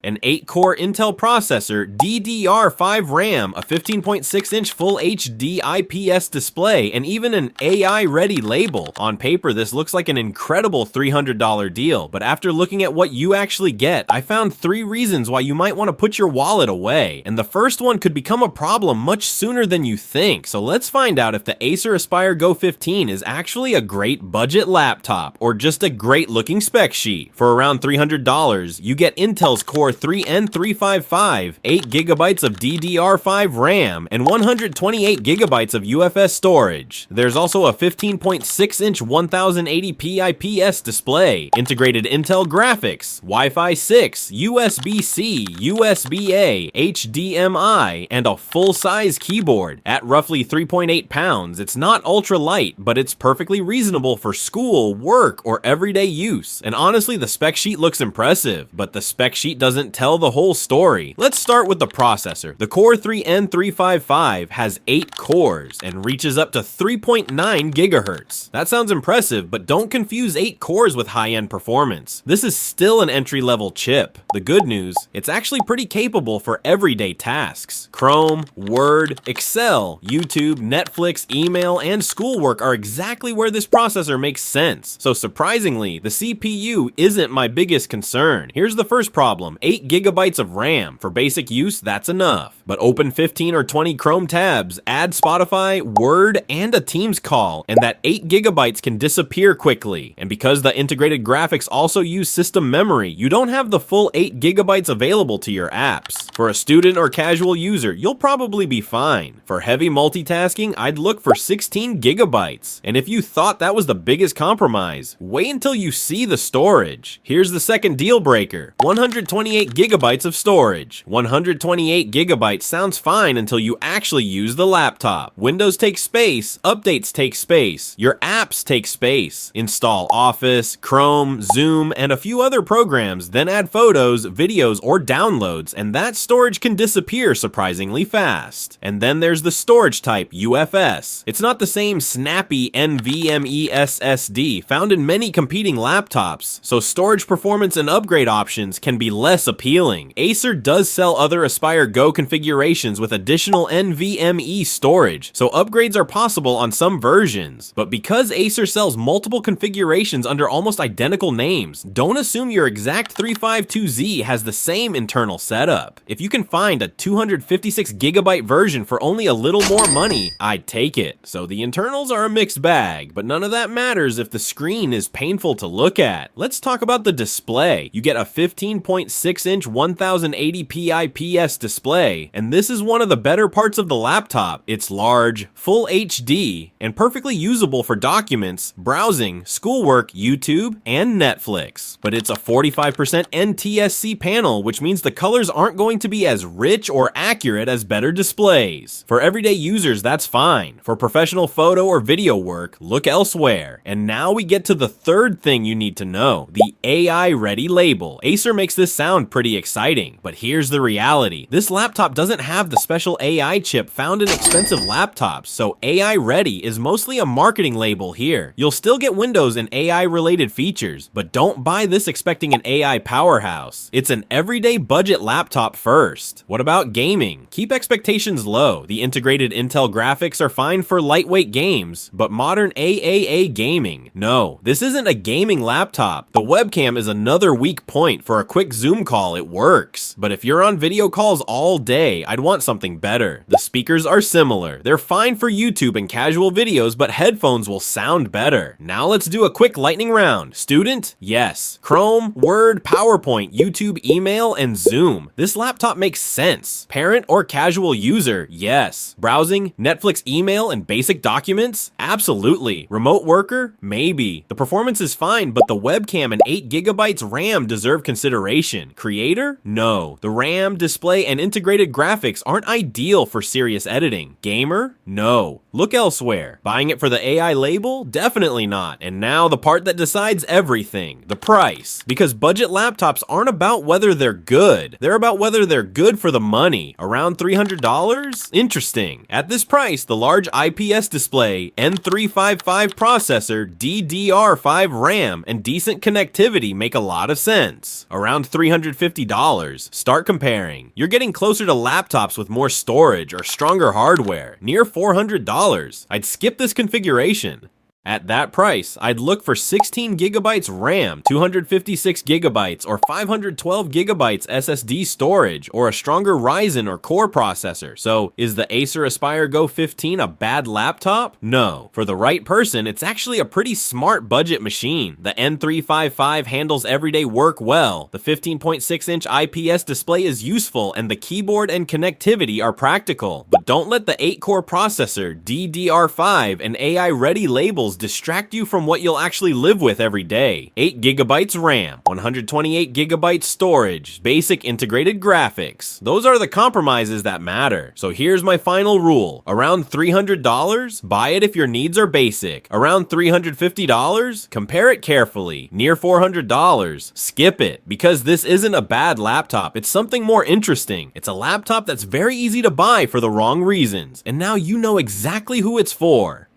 an 8-core Intel processor, DDR5 RAM, a 15.6-inch Full HD IPS display, and even an AI-ready label. On paper, this looks like an incredible $300 deal, but after looking at what you actually get, I found 3 reasons why you might want to put your wallet away, and the first one could become a problem much sooner than you think. So let's find out if the Acer Aspire Go 15 is actually a great budget laptop, or just a great looking spec sheet. For around $300, you get Intel's Core 3 N355, 8GB of DDR5 RAM, and 128GB of UFS storage. There's also a 15.6-inch 1080p IPS display, integrated Intel graphics, Wi-Fi 6, USB-C, USB-A, HDMI, and a full-size keyboard. At roughly 3.8 pounds, it's not ultra-light, but it's perfectly reasonable for school, work, or everyday use. And honestly, the spec sheet looks impressive, but the spec sheet doesn't tell the whole story. Let's start with the processor. The Core 3 N355 has 8 cores and reaches up to 3.9 GHz. That sounds impressive, but don't confuse 8 cores with high-end performance. This is still an entry-level chip. The good news, it's actually pretty capable for everyday tasks. Chrome, Word, Excel, YouTube, Netflix, email, and schoolwork are exactly where this processor makes sense. So surprisingly, the CPU isn't my biggest concern. Here's the first problem: 8GB of RAM. For basic use, that's enough. But open 15 or 20 Chrome tabs, add Spotify, Word, and a Teams call, and that 8GB can disappear quickly. And because the integrated graphics also use system memory, you don't have the full 8GB available to your apps. For a student or casual user, you'll probably be fine. For heavy multitasking, I'd look for 16GB. And if you thought that was the biggest compromise, wait until you see the storage. Here's the second deal breaker: 128GB of storage. 128GB sounds fine until you actually use the laptop. Windows takes space, updates take space, your apps take space. Install Office, Chrome, Zoom, and a few other programs, then add photos, videos, or downloads, and that storage can disappear surprisingly fast. And then there's the storage type, UFS. It's not the same snappy NVMe SSD found in many competing laptops, so storage performance and upgrade options can be less appealing. Acer does sell other Aspire Go configurations with additional NVMe storage, so upgrades are possible on some versions. But because Acer sells multiple configurations under almost identical names, don't assume your exact 352Z has the same internal setup. If you can find a 256GB version for only a little more money, I'd take it. So the internals are a mixed bag, but none of that matters if the screen is painful to look at. Let's talk about the display. You get a 15.6-inch 1080p IPS display, and this is one of the better parts of the laptop. It's large, full HD, and perfectly usable for documents, browsing, schoolwork, YouTube, and Netflix. But it's a 45% NTSC panel, which means the colors aren't going to be as rich or accurate as better displays. For everyday users, that's fine. For professional photo or video work, look elsewhere. And now we get to the third thing you need to know: the AI-ready label. Acer makes this sound pretty exciting, but here's the reality. This laptop doesn't have the special AI chip found in expensive laptops, so AI-ready is mostly a marketing label here. You'll still get Windows and AI-related features, but don't buy this expecting an AI powerhouse. It's an everyday budget laptop first. What about gaming? Keep expectations low. The integrated Intel graphics are fine for lightweight games, but modern AAA gaming? No, this isn't a gaming laptop. The webcam is another weak point. For a quick Zoom call, it works. But if you're on video calls all day, I'd want something better. The speakers are similar. They're fine for YouTube and casual videos, but headphones will sound better. Now let's do a quick lightning round. Student? Yes. Chrome, Word, PowerPoint, YouTube, email, and Zoom. This laptop makes sense. Parent or casual user? Yes. Browsing, Netflix, email, and basic documents? Absolutely. Remote worker? Maybe. The performance is fine, but the webcam and 8GB RAM deserve consideration. Creator? No. The RAM, display, and integrated graphics aren't ideal for serious editing. Gamer? No. Look elsewhere. Buying it for the AI label? Definitely not. And now the part that decides everything: the price. Because budget laptops aren't about whether they're good. They're about whether they're good for the money. Around $300? Interesting. At this price, the large IPS display, N355 processor, DDR5 RAM, and decent connectivity make a lot of sense. Around $350, $250. Start comparing. You're getting closer to laptops with more storage or stronger hardware, near $400. I'd skip this configuration. At that price, I'd look for 16 gigabytes RAM, 256 gigabytes, or 512 gigabytes SSD storage, or a stronger Ryzen or Core processor. So, is the Acer Aspire Go 15 a bad laptop? No. For the right person, it's actually a pretty smart budget machine. The N355 handles everyday work well, the 15.6-inch IPS display is useful, and the keyboard and connectivity are practical. But don't let the 8-core processor, DDR5, and AI-ready labels distract you from what you'll actually live with every day. 8 gigabytes RAM, 128 gigabytes storage, basic integrated graphics. Those are the compromises that matter. So here's my final rule. Around $300, buy it if your needs are basic. Around $350, compare it carefully. Near $400, skip it. Because this isn't a bad laptop, it's something more interesting. It's a laptop that's very easy to buy for the wrong reasons. And now you know exactly who it's for.